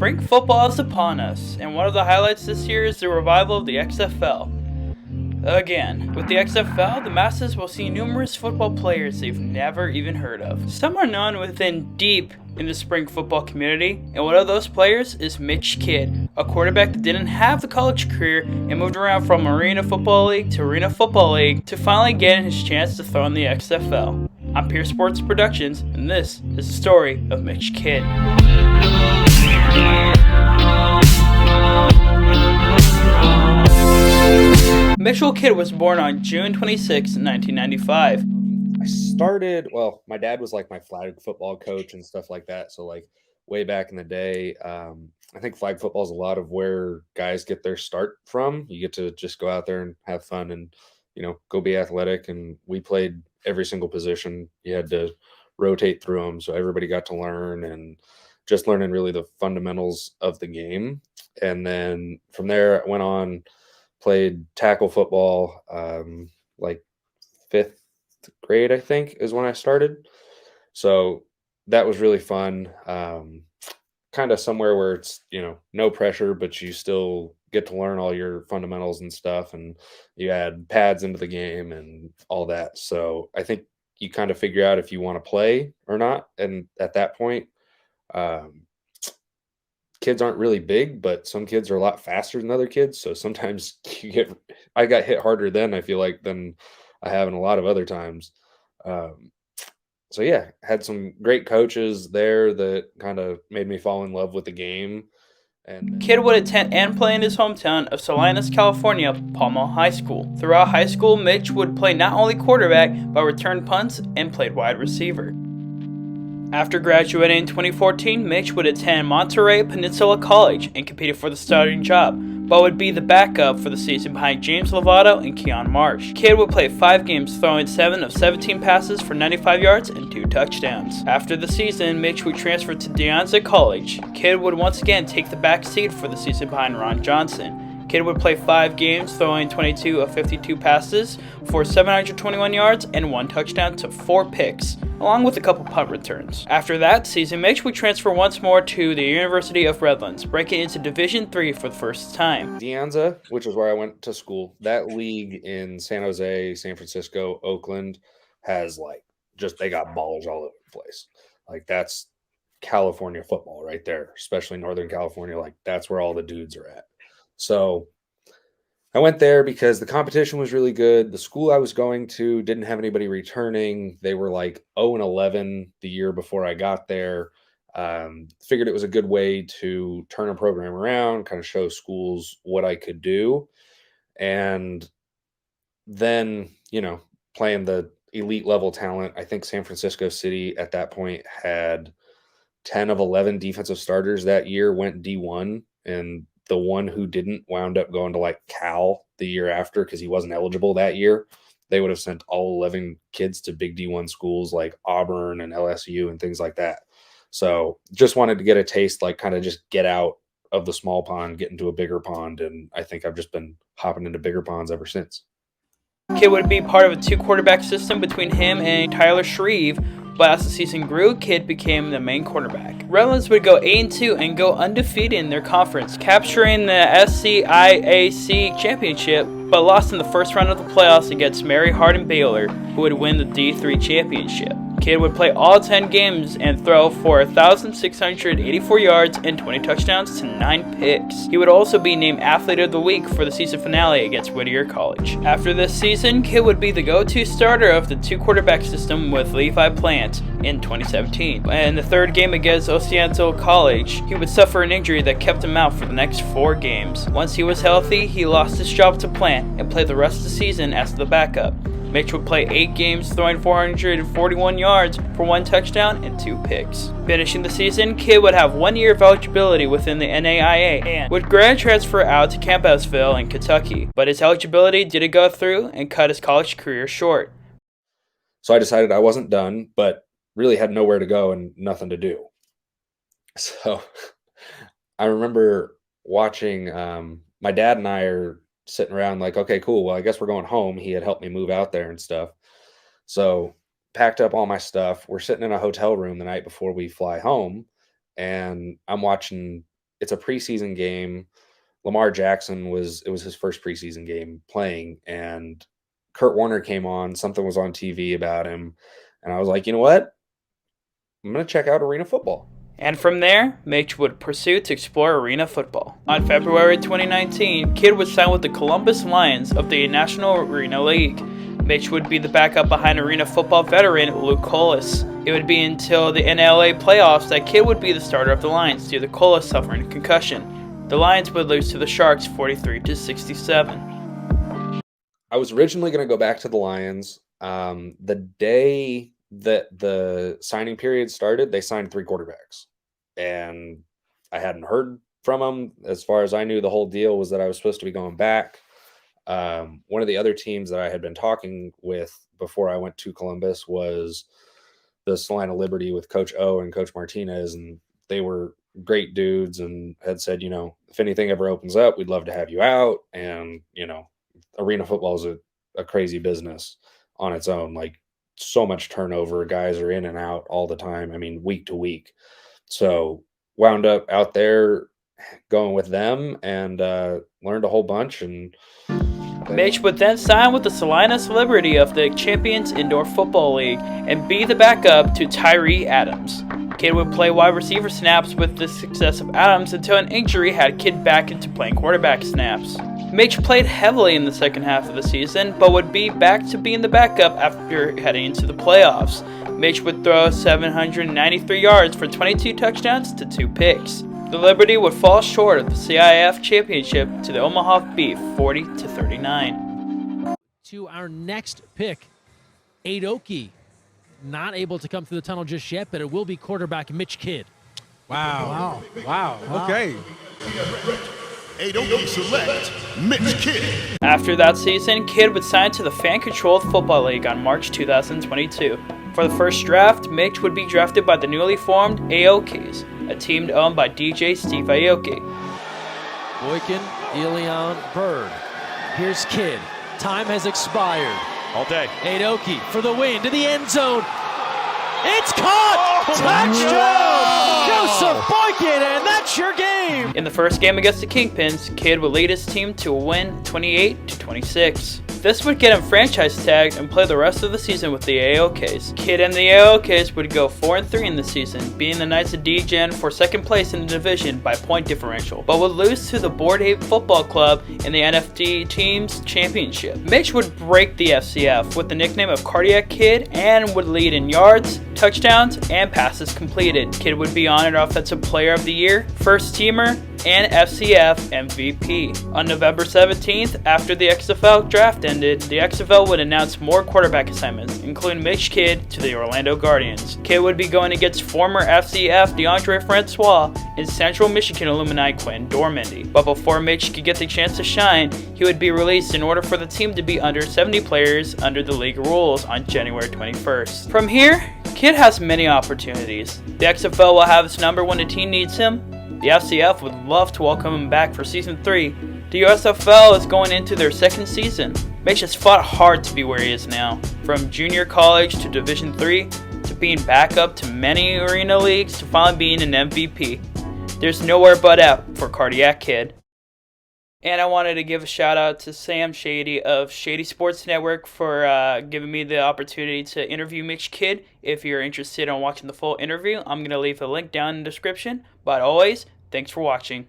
Spring football is upon us, and one of the highlights this year is the revival of the XFL. Again, with the XFL, the masses will see numerous football players they've never even heard of. Some are known within deep in the spring football community, and one of those players is Mitch Kidd, a quarterback that didn't have the college career and moved around from Arena Football League to Arena Football League to finally getting his chance to throw in the XFL. I'm Pierce Sports Productions, and this is the story of Mitch Kidd. Mitchell Kidd was born on June 26, 1995. My dad was like my flag football coach and stuff like that. So like way back in the day, I think flag football is a lot of where guys get their start from. You get to just go out there and have fun and, go be athletic. And we played every single position. You had to rotate through them. So everybody got to learn and just learning really the fundamentals of the game. And then from there, I went on, played tackle football, like fifth grade, I think, is when I started. So that was really fun. Kind of somewhere where it's, no pressure, but you still get to learn all your fundamentals and stuff. And you add pads into the game and all that. So I think you kind of figure out if you want to play or not. And at that point, kids aren't really big, but some kids are a lot faster than other kids. So sometimes I got hit harder then, I feel like, than I have in a lot of other times. So yeah, had some great coaches there that kind of made me fall in love with the game. And Kidd would attend and play in his hometown of Salinas, California, Palma High School. Throughout high school, Mitch would play not only quarterback, but return punts and played wide receiver. After graduating in 2014, Mitch would attend Monterey Peninsula College and competed for the starting job, but would be the backup for the season behind James Lovato and Keon Marsh. Kidd would play 5 games, throwing 7 of 17 passes for 95 yards and 2 touchdowns. After the season, Mitch would transfer to De Anza College. Kidd would once again take the back seat for the season behind Ron Johnson. Kidd would play 5 games, throwing 22 of 52 passes for 721 yards and 1 touchdown to 4 picks, along with a couple punt returns. After that season, Mitch would transfer once more to the University of Redlands, breaking into Division III for the first time. De Anza, which is where I went to school, that league in San Jose, San Francisco, Oakland has they got ballers all over the place. Like that's California football right there, especially Northern California. Like that's where all the dudes are at. So I went there because the competition was really good. The school I was going to didn't have anybody returning. They were like 0-11 the year before I got there. Figured it was a good way to turn a program around, kind of show schools what I could do. And then, playing the elite level talent, I think San Francisco City at that point had 10 of 11 defensive starters that year went D1, and the one who didn't wound up going to like Cal the year after because he wasn't eligible that year. They would have sent all 11 kids to big D1 schools like Auburn and LSU and things like that. So just wanted to get a taste, like kind of just get out of the small pond, get into a bigger pond. And I think I've just been hopping into bigger ponds ever since. Kidd would be part of a 2-quarterback system between him and Tyler Shreve, but as the season grew, Kidd became the main quarterback. Redlands would go 8-2 and go undefeated in their conference, capturing the SCIAC championship, but lost in the first round of the playoffs against Mary Hardin Baylor, who would win the D3 championship. Kidd would play all 10 games and throw for 1,684 yards and 20 touchdowns to 9 picks. He would also be named Athlete of the Week for the season finale against Whittier College. After this season, Kidd would be the go-to starter of the 2-quarterback system with Levi Plant in 2017. In the 3rd game against Occidental College, he would suffer an injury that kept him out for the next 4 games. Once he was healthy, he lost his job to Plant and played the rest of the season as the backup. Mitch would play 8 games, throwing 441 yards for 1 touchdown and 2 picks. Finishing the season, Kidd would have 1 year of eligibility within the NAIA and would grad transfer out to Campbellsville in Kentucky, but his eligibility didn't go through and cut his college career short. So I decided I wasn't done, but really had nowhere to go and nothing to do. So I remember watching, my dad and I are sitting around like, okay, cool. Well, I guess we're going home. He had helped me move out there and stuff. So packed up all my stuff. We're sitting in a hotel room the night before we fly home, and I'm watching it's a preseason game. Lamar Jackson it was his first preseason game playing, and Kurt Warner came on. Something was on TV about him, and I was like, you know what? I'm going to check out arena football. And from there, Mitch would pursue to explore arena football. On February 2019, Kidd would sign with the Columbus Lions of the National Arena League. Mitch would be the backup behind arena football veteran Luke Collis. It would be until the NLA playoffs that Kidd would be the starter of the Lions due to Collis suffering a concussion. The Lions would lose to the Sharks 43-67. I was originally going to go back to the Lions. The day that the signing period started, they signed 3 quarterbacks, and I hadn't heard from them. As far as I knew, the whole deal was that I was supposed to be going back. One of the other teams that I had been talking with before I went to Columbus was the Salina Liberty with Coach O and Coach Martinez, and they were great dudes and had said, if anything ever opens up, we'd love to have you out. And, arena football is a crazy business on its own. Like, so much turnover. Guys are in and out all the time. I mean, week to week. So wound up out there going with them and learned a whole bunch. And Mitch would then sign with the Salina Liberty of the Champions Indoor Football League and be the backup to Tyree Adams. Kidd would play wide receiver snaps with the success of Adams until an injury had Kidd back into playing quarterback snaps. Mitch played heavily in the second half of the season, but would be back to being the backup after heading into the playoffs. Mitch would throw 793 yards for 22 touchdowns to 2 picks. The Liberty would fall short of the CIF championship to the Omaha Beef 40-39. To our next pick, Adoki, not able to come through the tunnel just yet, but it will be quarterback Mitch Kidd. Wow. Okay. Adoki select Mitch Kidd. After that season, Kidd would sign to the fan-controlled football league on March 2022. For the first draft, Mitch would be drafted by the newly formed Aokis, a team owned by DJ Steve Aoki. Boykin, Elion, Bird. Here's Kidd. Time has expired. All day. Adoki for the win to the end zone. It's caught! Touchdown! Joseph Boykin, and that's your game! In the first game against the Kingpins, Kidd would lead his team to a win 28-26. This would get him franchise tagged and play the rest of the season with the AOKs. Kidd and the AOKs would go 4-3 in the season, beating the Knights of D-Gen for second place in the division by point differential, but would lose to the Board 8 Football Club in the NFD Teams Championship. Mitch would break the FCF with the nickname of Cardiac Kidd and would lead in yards, touchdowns, and passes completed. Kidd would be honored Offensive Player of the Year, First Teamer, and FCF MVP. On November 17th, after the XFL draft ended, the XFL would announce more quarterback assignments, including Mitch Kidd to the Orlando Guardians. Kidd would be going against former FCF DeAndre Francois and Central Michigan alumni Quinn Dormandy. But before Mitch could get the chance to shine, he would be released in order for the team to be under 70 players under the league rules on January 21st. From here, Kidd has many opportunities. The XFL will have his number when the team needs him. The FCF would love to welcome him back for Season 3. The USFL is going into their second season. Mitch has fought hard to be where he is now. From junior college to Division 3, to being back up to many arena leagues, to finally being an MVP. There's nowhere but out for Cardiac Kidd. And I wanted to give a shout out to Sam Shady of Shady Sports Network for giving me the opportunity to interview Mitch Kidd. If you're interested in watching the full interview, I'm going to leave a link down in the description. But always, thanks for watching.